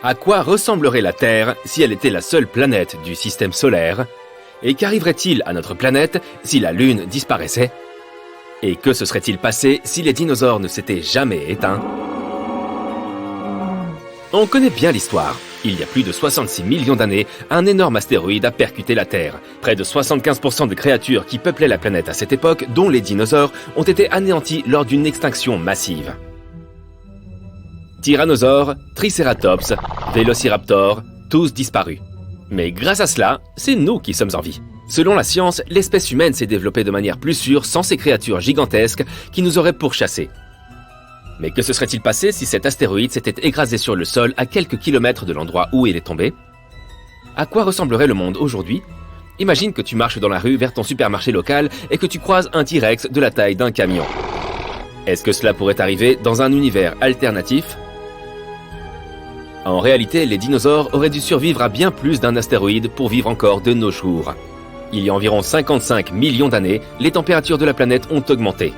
À quoi ressemblerait la Terre si elle était la seule planète du système solaire? Et qu'arriverait-il à notre planète si la Lune disparaissait? Et que se serait-il passé si les dinosaures ne s'étaient jamais éteints? On connaît bien l'histoire. Il y a plus de 66 millions d'années, un énorme astéroïde a percuté la Terre. Près de 75% des créatures qui peuplaient la planète à cette époque, dont les dinosaures, ont été anéanties lors d'une extinction massive. Tyrannosaures, Triceratops, Vélociraptor, tous disparus. Mais grâce à cela, c'est nous qui sommes en vie. Selon la science, l'espèce humaine s'est développée de manière plus sûre sans ces créatures gigantesques qui nous auraient pourchassés. Mais que se serait-il passé si cet astéroïde s'était écrasé sur le sol à quelques kilomètres de l'endroit où il est tombé? À quoi ressemblerait le monde aujourd'hui? Imagine que tu marches dans la rue vers ton supermarché local et que tu croises un T-Rex de la taille d'un camion. Est-ce que cela pourrait arriver dans un univers alternatif? En réalité, les dinosaures auraient dû survivre à bien plus d'un astéroïde pour vivre encore de nos jours. Il y a environ 55 millions d'années, les températures de la planète ont augmenté.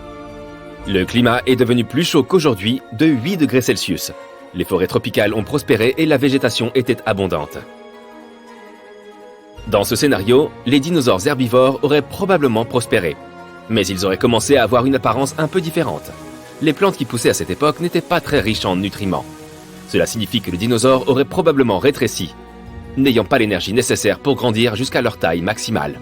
Le climat est devenu plus chaud qu'aujourd'hui, de 8 degrés Celsius. Les forêts tropicales ont prospéré et la végétation était abondante. Dans ce scénario, les dinosaures herbivores auraient probablement prospéré. Mais ils auraient commencé à avoir une apparence un peu différente. Les plantes qui poussaient à cette époque n'étaient pas très riches en nutriments. Cela signifie que les dinosaures auraient probablement rétréci, n'ayant pas l'énergie nécessaire pour grandir jusqu'à leur taille maximale.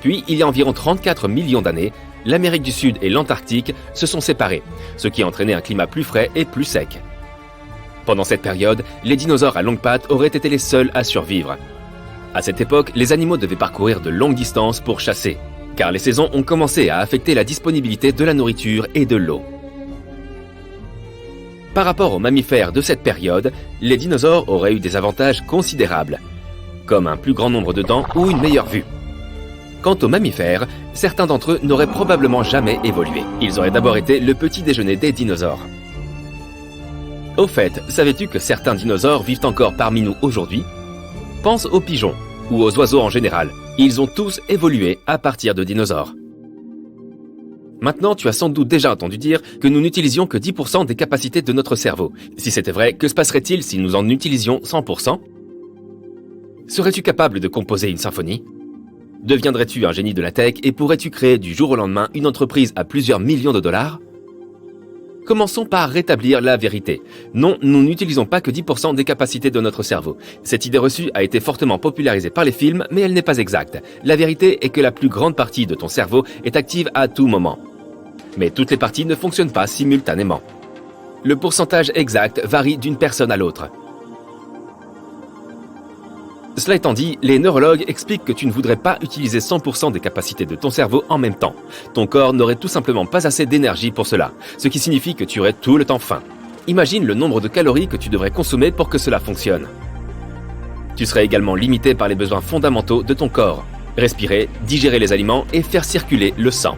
Puis, il y a environ 34 millions d'années, l'Amérique du Sud et l'Antarctique se sont séparés, ce qui a entraîné un climat plus frais et plus sec. Pendant cette période, les dinosaures à longues pattes auraient été les seuls à survivre. À cette époque, les animaux devaient parcourir de longues distances pour chasser, car les saisons ont commencé à affecter la disponibilité de la nourriture et de l'eau. Par rapport aux mammifères de cette période, les dinosaures auraient eu des avantages considérables, comme un plus grand nombre de dents ou une meilleure vue. Quant aux mammifères, certains d'entre eux n'auraient probablement jamais évolué. Ils auraient d'abord été le petit déjeuner des dinosaures. Au fait, savais-tu que certains dinosaures vivent encore parmi nous aujourd'hui? Pense aux pigeons, ou aux oiseaux en général. Ils ont tous évolué à partir de dinosaures. Maintenant, tu as sans doute déjà entendu dire que nous n'utilisions que 10% des capacités de notre cerveau. Si c'était vrai, que se passerait-il si nous en utilisions 100%? Serais-tu capable de composer une symphonie? Deviendrais-tu un génie de la tech et pourrais-tu créer du jour au lendemain une entreprise à plusieurs millions de dollars? Commençons par rétablir la vérité. Non, nous n'utilisons pas que 10% des capacités de notre cerveau. Cette idée reçue a été fortement popularisée par les films, mais elle n'est pas exacte. La vérité est que la plus grande partie de ton cerveau est active à tout moment. Mais toutes les parties ne fonctionnent pas simultanément. Le pourcentage exact varie d'une personne à l'autre. Cela étant dit, les neurologues expliquent que tu ne voudrais pas utiliser 100% des capacités de ton cerveau en même temps. Ton corps n'aurait tout simplement pas assez d'énergie pour cela, ce qui signifie que tu aurais tout le temps faim. Imagine le nombre de calories que tu devrais consommer pour que cela fonctionne. Tu serais également limité par les besoins fondamentaux de ton corps: respirer, digérer les aliments et faire circuler le sang.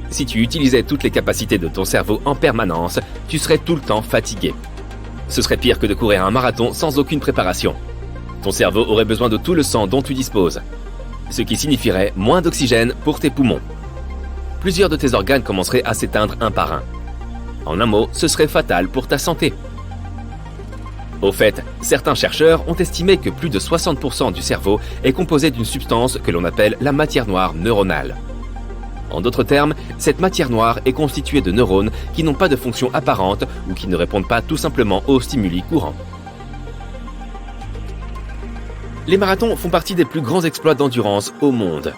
Si tu utilisais toutes les capacités de ton cerveau en permanence, tu serais tout le temps fatigué. Ce serait pire que de courir un marathon sans aucune préparation. Ton cerveau aurait besoin de tout le sang dont tu disposes, ce qui signifierait moins d'oxygène pour tes poumons. Plusieurs de tes organes commenceraient à s'éteindre un par un. En un mot, ce serait fatal pour ta santé. Au fait, certains chercheurs ont estimé que plus de 60% du cerveau est composé d'une substance que l'on appelle la matière noire neuronale. En d'autres termes, cette matière noire est constituée de neurones qui n'ont pas de fonction apparente ou qui ne répondent pas tout simplement aux stimuli courants. Les marathons font partie des plus grands exploits d'endurance au monde.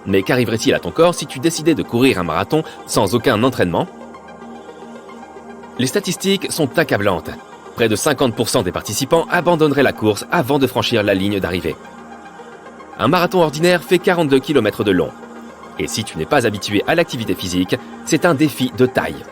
Mais qu'arriverait-il à ton corps si tu décidais de courir un marathon sans aucun entraînement? Les statistiques sont accablantes. Près de 50% des participants abandonneraient la course avant de franchir la ligne d'arrivée. Un marathon ordinaire fait 42 km de long. Et si tu n'es pas habitué à l'activité physique, c'est un défi de taille.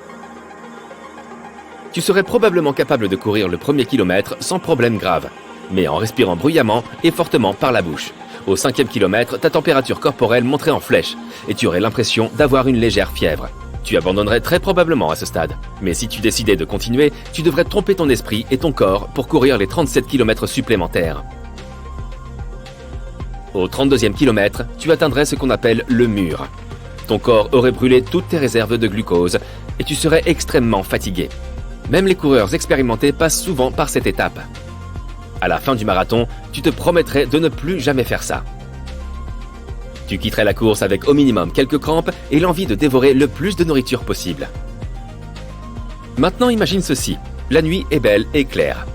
Tu serais probablement capable de courir le premier kilomètre sans problème grave, mais en respirant bruyamment et fortement par la bouche. Au 5e kilomètre, ta température corporelle monterait en flèche et tu aurais l'impression d'avoir une légère fièvre. Tu abandonnerais très probablement à ce stade. Mais si tu décidais de continuer, tu devrais tromper ton esprit et ton corps pour courir les 37 km supplémentaires. Au 32e kilomètre, tu atteindrais ce qu'on appelle le mur. Ton corps aurait brûlé toutes tes réserves de glucose et tu serais extrêmement fatigué. Même les coureurs expérimentés passent souvent par cette étape. À la fin du marathon, tu te promettrais de ne plus jamais faire ça. Tu quitterais la course avec au minimum quelques crampes et l'envie de dévorer le plus de nourriture possible. Maintenant imagine ceci, la nuit est belle et claire.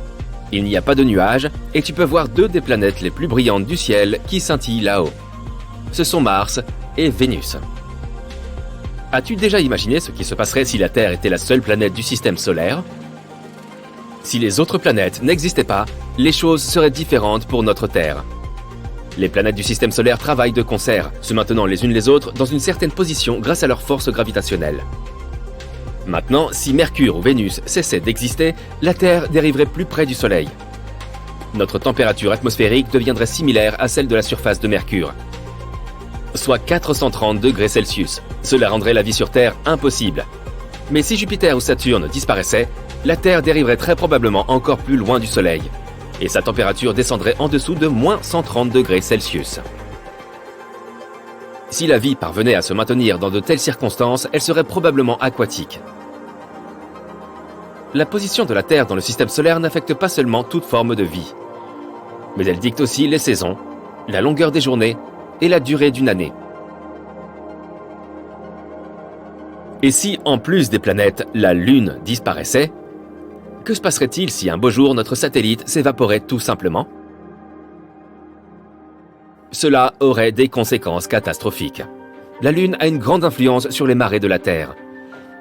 Il n'y a pas de nuages et tu peux voir deux des planètes les plus brillantes du ciel qui scintillent là-haut. Ce sont Mars et Vénus. As-tu déjà imaginé ce qui se passerait si la Terre était la seule planète du système solaire ? Si les autres planètes n'existaient pas, les choses seraient différentes pour notre Terre. Les planètes du système solaire travaillent de concert, se maintenant les unes les autres dans une certaine position grâce à leur force gravitationnelle. Maintenant, si Mercure ou Vénus cessaient d'exister, la Terre dériverait plus près du Soleil. Notre température atmosphérique deviendrait similaire à celle de la surface de Mercure, soit 430 degrés Celsius. Cela rendrait la vie sur Terre impossible. Mais si Jupiter ou Saturne disparaissaient, la Terre dériverait très probablement encore plus loin du Soleil, et sa température descendrait en dessous de moins 130 degrés Celsius. Si la vie parvenait à se maintenir dans de telles circonstances, elle serait probablement aquatique. La position de la Terre dans le système solaire n'affecte pas seulement toute forme de vie, mais elle dicte aussi les saisons, la longueur des journées et la durée d'une année. Et si, en plus des planètes, la Lune disparaissait, que se passerait-il si un beau jour notre satellite s'évaporait tout simplement ? Cela aurait des conséquences catastrophiques. La Lune a une grande influence sur les marées de la Terre.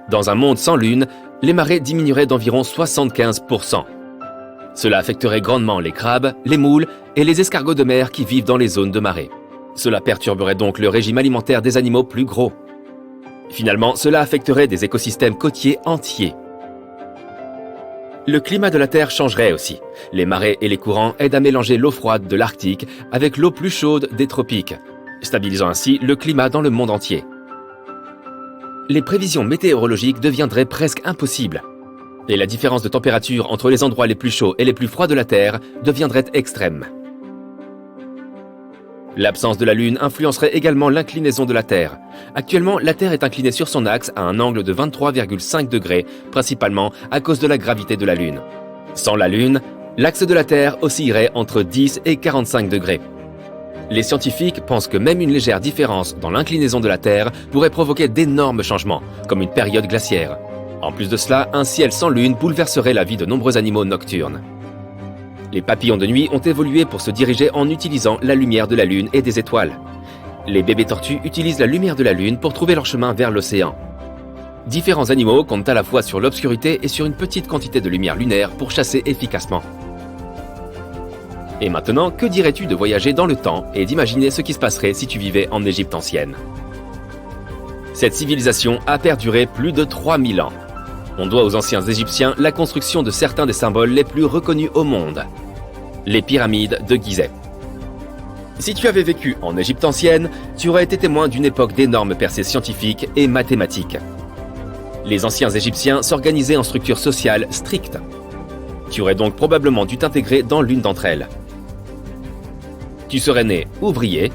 Dans un monde sans Lune, les marées diminueraient d'environ 75%. Cela affecterait grandement les crabes, les moules et les escargots de mer qui vivent dans les zones de marée. Cela perturberait donc le régime alimentaire des animaux plus gros. Finalement, cela affecterait des écosystèmes côtiers entiers. Le climat de la Terre changerait aussi. Les marées et les courants aident à mélanger l'eau froide de l'Arctique avec l'eau plus chaude des tropiques, stabilisant ainsi le climat dans le monde entier. Les prévisions météorologiques deviendraient presque impossibles. Et la différence de température entre les endroits les plus chauds et les plus froids de la Terre deviendrait extrême. L'absence de la Lune influencerait également l'inclinaison de la Terre. Actuellement, la Terre est inclinée sur son axe à un angle de 23,5 degrés, principalement à cause de la gravité de la Lune. Sans la Lune, l'axe de la Terre oscillerait entre 10 et 45 degrés. Les scientifiques pensent que même une légère différence dans l'inclinaison de la Terre pourrait provoquer d'énormes changements, comme une période glaciaire. En plus de cela, un ciel sans Lune bouleverserait la vie de nombreux animaux nocturnes. Les papillons de nuit ont évolué pour se diriger en utilisant la lumière de la Lune et des étoiles. Les bébés tortues utilisent la lumière de la Lune pour trouver leur chemin vers l'océan. Différents animaux comptent à la fois sur l'obscurité et sur une petite quantité de lumière lunaire pour chasser efficacement. Et maintenant, que dirais-tu de voyager dans le temps et d'imaginer ce qui se passerait si tu vivais en Égypte ancienne ? Cette civilisation a perduré plus de 3000 ans. On doit aux anciens Égyptiens la construction de certains des symboles les plus reconnus au monde. Les pyramides de Gizeh. Si tu avais vécu en Égypte ancienne, tu aurais été témoin d'une époque d'énormes percées scientifiques et mathématiques. Les anciens Égyptiens s'organisaient en structures sociales strictes. Tu aurais donc probablement dû t'intégrer dans l'une d'entre elles. Tu serais né ouvrier,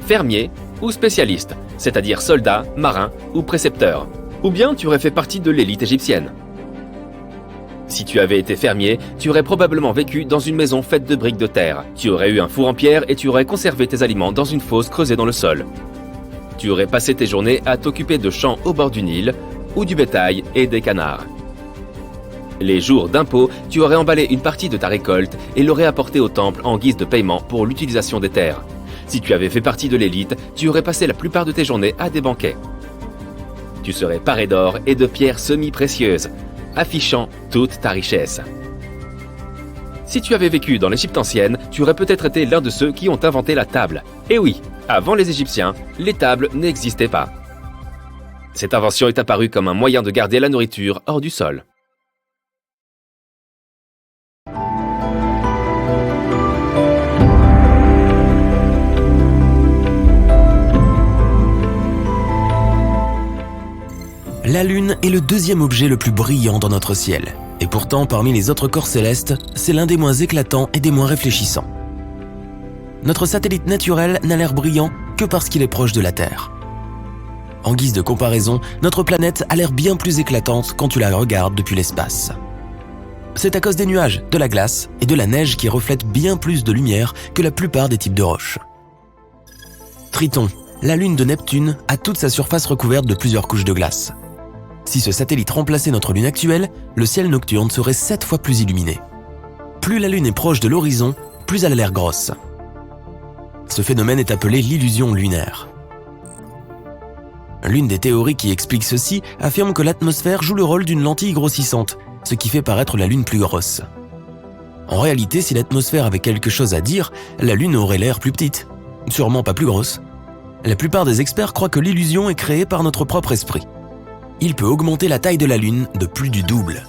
fermier ou spécialiste, c'est-à-dire soldat, marin ou précepteur. Ou bien tu aurais fait partie de l'élite égyptienne. Si tu avais été fermier, tu aurais probablement vécu dans une maison faite de briques de terre. Tu aurais eu un four en pierre et tu aurais conservé tes aliments dans une fosse creusée dans le sol. Tu aurais passé tes journées à t'occuper de champs au bord du Nil ou du bétail et des canards. Les jours d'impôt, tu aurais emballé une partie de ta récolte et l'aurais apportée au temple en guise de paiement pour l'utilisation des terres. Si tu avais fait partie de l'élite, tu aurais passé la plupart de tes journées à des banquets. Tu serais paré d'or et de pierres semi-précieuses, affichant toute ta richesse. Si tu avais vécu dans l'Égypte ancienne, tu aurais peut-être été l'un de ceux qui ont inventé la table. Et oui, avant les Égyptiens, les tables n'existaient pas. Cette invention est apparue comme un moyen de garder la nourriture hors du sol. La Lune est le deuxième objet le plus brillant dans notre ciel. Et pourtant, parmi les autres corps célestes, c'est l'un des moins éclatants et des moins réfléchissants. Notre satellite naturel n'a l'air brillant que parce qu'il est proche de la Terre. En guise de comparaison, notre planète a l'air bien plus éclatante quand tu la regardes depuis l'espace. C'est à cause des nuages, de la glace et de la neige qui reflètent bien plus de lumière que la plupart des types de roches. Triton, la lune de Neptune, a toute sa surface recouverte de plusieurs couches de glace. Si ce satellite remplaçait notre lune actuelle, le ciel nocturne serait 7 fois plus illuminé. Plus la lune est proche de l'horizon, plus elle a l'air grosse. Ce phénomène est appelé l'illusion lunaire. L'une des théories qui explique ceci affirme que l'atmosphère joue le rôle d'une lentille grossissante, ce qui fait paraître la Lune plus grosse. En réalité, si l'atmosphère avait quelque chose à dire, la Lune aurait l'air plus petite, sûrement pas plus grosse. La plupart des experts croient que l'illusion est créée par notre propre esprit. Il peut augmenter la taille de la Lune de plus du double.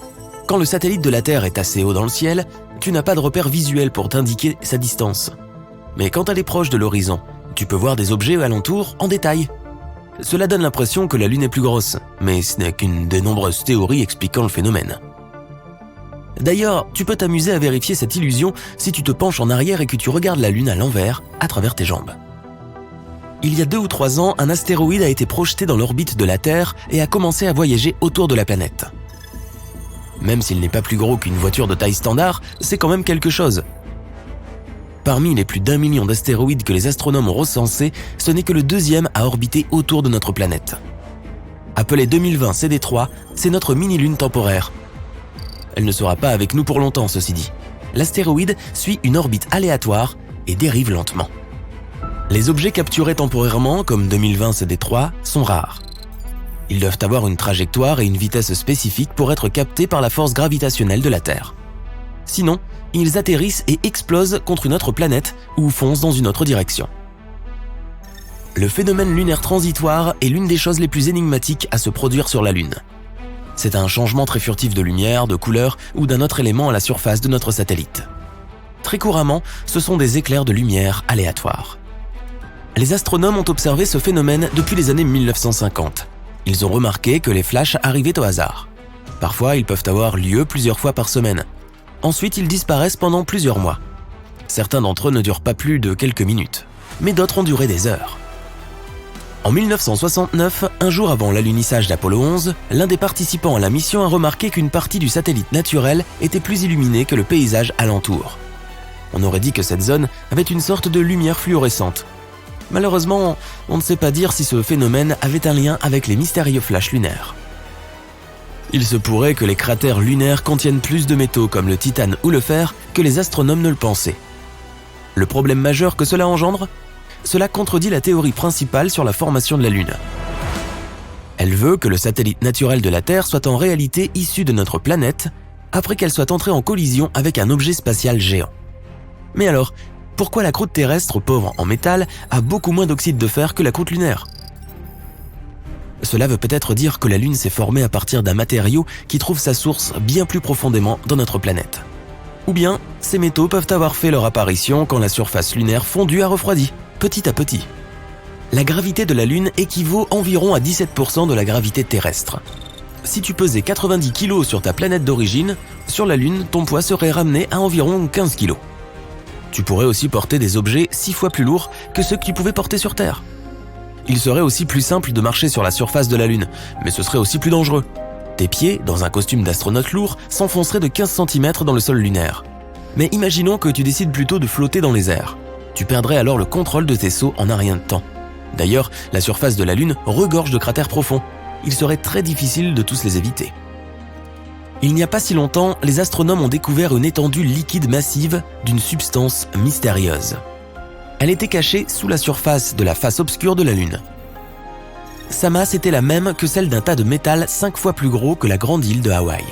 Quand le satellite de la Terre est assez haut dans le ciel, tu n'as pas de repère visuel pour t'indiquer sa distance. Mais quand elle est proche de l'horizon, tu peux voir des objets alentour en détail. Cela donne l'impression que la Lune est plus grosse, mais ce n'est qu'une des nombreuses théories expliquant le phénomène. D'ailleurs, tu peux t'amuser à vérifier cette illusion si tu te penches en arrière et que tu regardes la Lune à l'envers, à travers tes jambes. Il y a 2 ou 3 ans, un astéroïde a été projeté dans l'orbite de la Terre et a commencé à voyager autour de la planète. Même s'il n'est pas plus gros qu'une voiture de taille standard, c'est quand même quelque chose. Parmi les plus d'1 million d'astéroïdes que les astronomes ont recensés, ce n'est que le 2e à orbiter autour de notre planète. Appelé 2020 CD3, c'est notre mini-lune temporaire. Elle ne sera pas avec nous pour longtemps, ceci dit. L'astéroïde suit une orbite aléatoire et dérive lentement. Les objets capturés temporairement, comme 2020 CD3, sont rares. Ils doivent avoir une trajectoire et une vitesse spécifiques pour être captés par la force gravitationnelle de la Terre. Sinon, ils atterrissent et explosent contre une autre planète ou foncent dans une autre direction. Le phénomène lunaire transitoire est l'une des choses les plus énigmatiques à se produire sur la Lune. C'est un changement très furtif de lumière, de couleur ou d'un autre élément à la surface de notre satellite. Très couramment, ce sont des éclairs de lumière aléatoires. Les astronomes ont observé ce phénomène depuis les années 1950. Ils ont remarqué que les flashs arrivaient au hasard. Parfois, ils peuvent avoir lieu plusieurs fois par semaine. Ensuite, ils disparaissent pendant plusieurs mois. Certains d'entre eux ne durent pas plus de quelques minutes, mais d'autres ont duré des heures. En 1969, un jour avant l'alunissage d'Apollo 11, l'un des participants à la mission a remarqué qu'une partie du satellite naturel était plus illuminée que le paysage alentour. On aurait dit que cette zone avait une sorte de lumière fluorescente. Malheureusement, on ne sait pas dire si ce phénomène avait un lien avec les mystérieux flashs lunaires. Il se pourrait que les cratères lunaires contiennent plus de métaux comme le titane ou le fer que les astronomes ne le pensaient. Le problème majeur que cela engendre ? Cela contredit la théorie principale sur la formation de la Lune. Elle veut que le satellite naturel de la Terre soit en réalité issu de notre planète après qu'elle soit entrée en collision avec un objet spatial géant. Mais alors, pourquoi la croûte terrestre pauvre en métal a beaucoup moins d'oxyde de fer que la croûte lunaire ? Cela veut peut-être dire que la Lune s'est formée à partir d'un matériau qui trouve sa source bien plus profondément dans notre planète. Ou bien, ces métaux peuvent avoir fait leur apparition quand la surface lunaire fondue a refroidi, petit à petit. La gravité de la Lune équivaut environ à 17% de la gravité terrestre. Si tu pesais 90 kg sur ta planète d'origine, sur la Lune, ton poids serait ramené à environ 15 kg. Tu pourrais aussi porter des objets 6 fois plus lourds que ceux que tu pouvais porter sur Terre. Il serait aussi plus simple de marcher sur la surface de la Lune, mais ce serait aussi plus dangereux. Tes pieds, dans un costume d'astronaute lourd, s'enfonceraient de 15 cm dans le sol lunaire. Mais imaginons que tu décides plutôt de flotter dans les airs. Tu perdrais alors le contrôle de tes sauts en un rien de temps. D'ailleurs, la surface de la Lune regorge de cratères profonds. Il serait très difficile de tous les éviter. Il n'y a pas si longtemps, les astronomes ont découvert une étendue liquide massive d'une substance mystérieuse. Elle était cachée sous la surface de la face obscure de la Lune. Sa masse était la même que celle d'un tas de métal 5 fois plus gros que la grande île de Hawaï.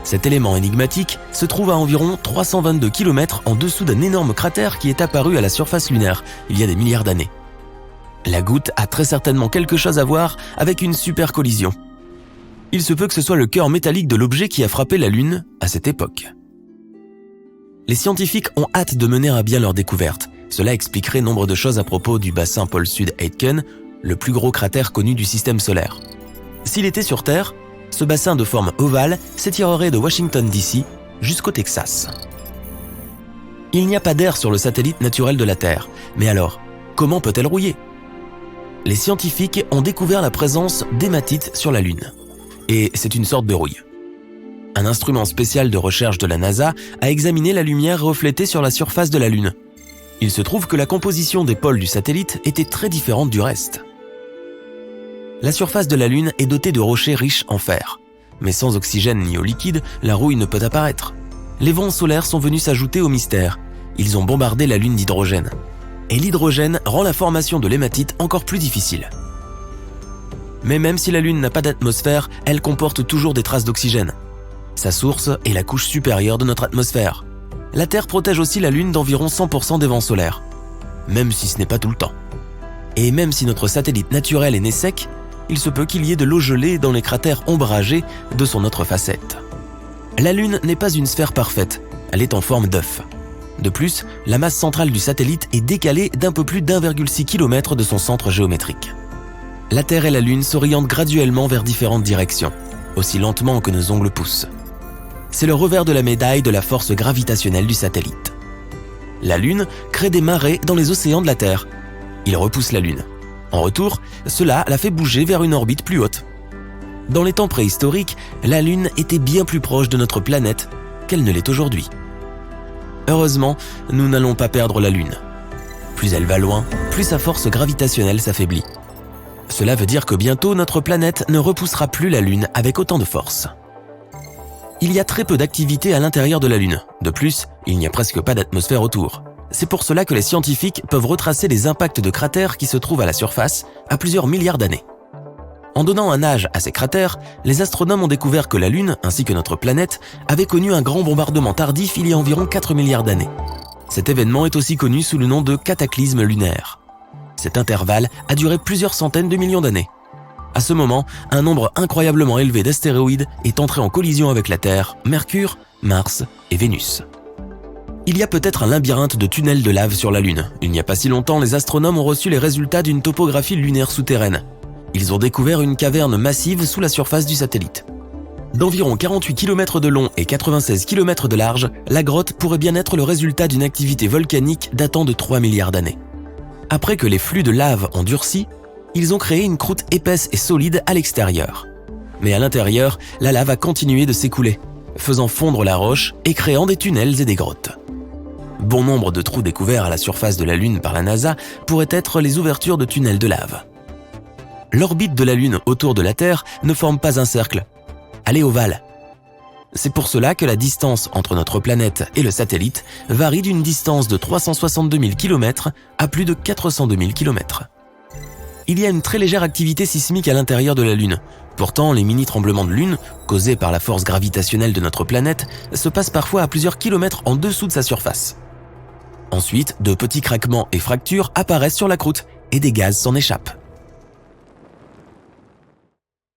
Cet élément énigmatique se trouve à environ 322 km en dessous d'un énorme cratère qui est apparu à la surface lunaire il y a des milliards d'années. La goutte a très certainement quelque chose à voir avec une super collision. Il se peut que ce soit le cœur métallique de l'objet qui a frappé la Lune à cette époque. Les scientifiques ont hâte de mener à bien leur découverte. Cela expliquerait nombre de choses à propos du bassin pôle Sud-Aitken, le plus gros cratère connu du système solaire. S'il était sur Terre, ce bassin de forme ovale s'étirerait de Washington DC jusqu'au Texas. Il n'y a pas d'air sur le satellite naturel de la Terre, mais alors, comment peut-elle rouiller ? les scientifiques ont découvert la présence d'hématite sur la Lune. Et c'est une sorte de rouille. Un instrument spécial de recherche de la NASA a examiné la lumière reflétée sur la surface de la Lune. Il se trouve que la composition des pôles du satellite était très différente du reste. La surface de la Lune est dotée de rochers riches en fer. Mais sans oxygène ni eau liquide, la rouille ne peut apparaître. Les vents solaires sont venus s'ajouter au mystère. Ils ont bombardé la Lune d'hydrogène. Et l'hydrogène rend la formation de l'hématite encore plus difficile. Mais même si la Lune n'a pas d'atmosphère, elle comporte toujours des traces d'oxygène. Sa source est la couche supérieure de notre atmosphère. La Terre protège aussi la Lune d'environ 100% des vents solaires, même si ce n'est pas tout le temps. Et même si notre satellite naturel est né sec, il se peut qu'il y ait de l'eau gelée dans les cratères ombragés de son autre facette. La Lune n'est pas une sphère parfaite, elle est en forme d'œuf. De plus, la masse centrale du satellite est décalée d'un peu plus d'1,6 km de son centre géométrique. La Terre et la Lune s'orientent graduellement vers différentes directions, aussi lentement que nos ongles poussent. C'est le revers de la médaille de la force gravitationnelle du satellite. La Lune crée des marées dans les océans de la Terre. Il repousse la Lune. En retour, cela la fait bouger vers une orbite plus haute. Dans les temps préhistoriques, la Lune était bien plus proche de notre planète qu'elle ne l'est aujourd'hui. Heureusement, nous n'allons pas perdre la Lune. Plus elle va loin, plus sa force gravitationnelle s'affaiblit. Cela veut dire que bientôt notre planète ne repoussera plus la Lune avec autant de force. Il y a très peu d'activité à l'intérieur de la Lune. De plus, il n'y a presque pas d'atmosphère autour. C'est pour cela que les scientifiques peuvent retracer les impacts de cratères qui se trouvent à la surface à plusieurs milliards d'années. En donnant un âge à ces cratères, les astronomes ont découvert que la Lune, ainsi que notre planète, avaient connu un grand bombardement tardif il y a environ 4 milliards d'années. Cet événement est aussi connu sous le nom de cataclysme lunaire. Cet intervalle a duré plusieurs centaines de millions d'années. À ce moment, un nombre incroyablement élevé d'astéroïdes est entré en collision avec la Terre, Mercure, Mars et Vénus. Il y a peut-être un labyrinthe de tunnels de lave sur la Lune. Il n'y a pas si longtemps, les astronomes ont reçu les résultats d'une topographie lunaire souterraine. Ils ont découvert une caverne massive sous la surface du satellite. D'environ 48 km de long et 96 km de large, la grotte pourrait bien être le résultat d'une activité volcanique datant de 3 milliards d'années. Après que les flux de lave ont durci, ils ont créé une croûte épaisse et solide à l'extérieur. Mais à l'intérieur, la lave a continué de s'écouler, faisant fondre la roche et créant des tunnels et des grottes. Bon nombre de trous découverts à la surface de la Lune par la NASA pourraient être les ouvertures de tunnels de lave. L'orbite de la Lune autour de la Terre ne forme pas un cercle, elle est ovale. C'est pour cela que la distance entre notre planète et le satellite varie d'une distance de 362 000 km à plus de 402 000 km. Il y a une très légère activité sismique à l'intérieur de la Lune. Pourtant, les mini-tremblements de Lune, causés par la force gravitationnelle de notre planète, se passent parfois à plusieurs kilomètres en dessous de sa surface. Ensuite, de petits craquements et fractures apparaissent sur la croûte et des gaz s'en échappent.